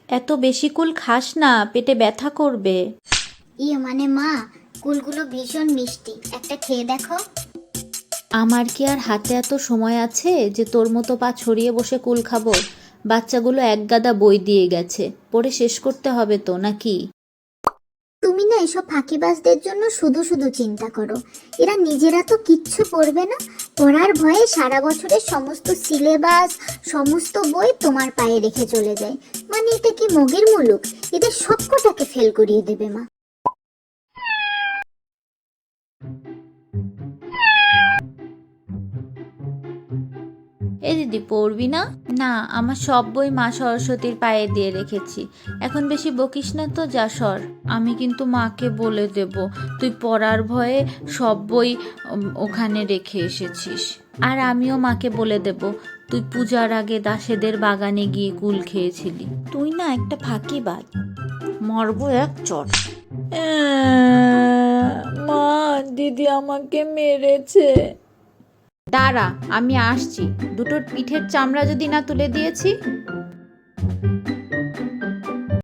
এত বেশি কুল খাস না, পেটে ব্যথা করবে। মানে মা, কুলগুলো ভীষণ মিষ্টি, একটা খেয়ে দেখো। আমার কি আর হাতে এত সময় আছে যে তোর মতো পা ছড়িয়ে বসে কুল খাবো? বাচ্চাগুলো এক গাদা বই দিয়ে গেছে, পড়ে শেষ করতে হবে তো নাকি? তুমি না এসব ফাঁকিবাজদের জন্য শুধু শুধু চিন্তা করো। এরা নিজেরা তো কিচ্ছু পড়বে না, পড়ার ভয়ে সারা বছরের সমস্ত সিলেবাস, সমস্ত বই তোমার পায়ে রেখে চলে যায়। মানে এটা কি মগের মুলুক? এদের সবকটাকে ফেল করিয়ে দেবে মা। এ দিদি, পড়বি না? না, আমার সব বই মা সরস্বতীর পায়ে দিয়ে রেখেছি। এখন বেশি বকিস না তো, যা সর। আমি কিন্তু মাকে বলে দেব তুই পড়ার ভয়ে সব বই ওখানে রেখে এসেছিস। আর আমিও মাকে বলে দেব তুই পূজার আগে দাসেদের বাগানে গিয়ে কুল খেয়েছিলি। তুই না একটা ফাঁকিবাজ, মরবো এক চট। মা, দিদি আমাকে মেরেছে। দাঁড়া, আমি আসছি। দুটোর পিঠের চামড়া যদি না তুলে দিয়েছি।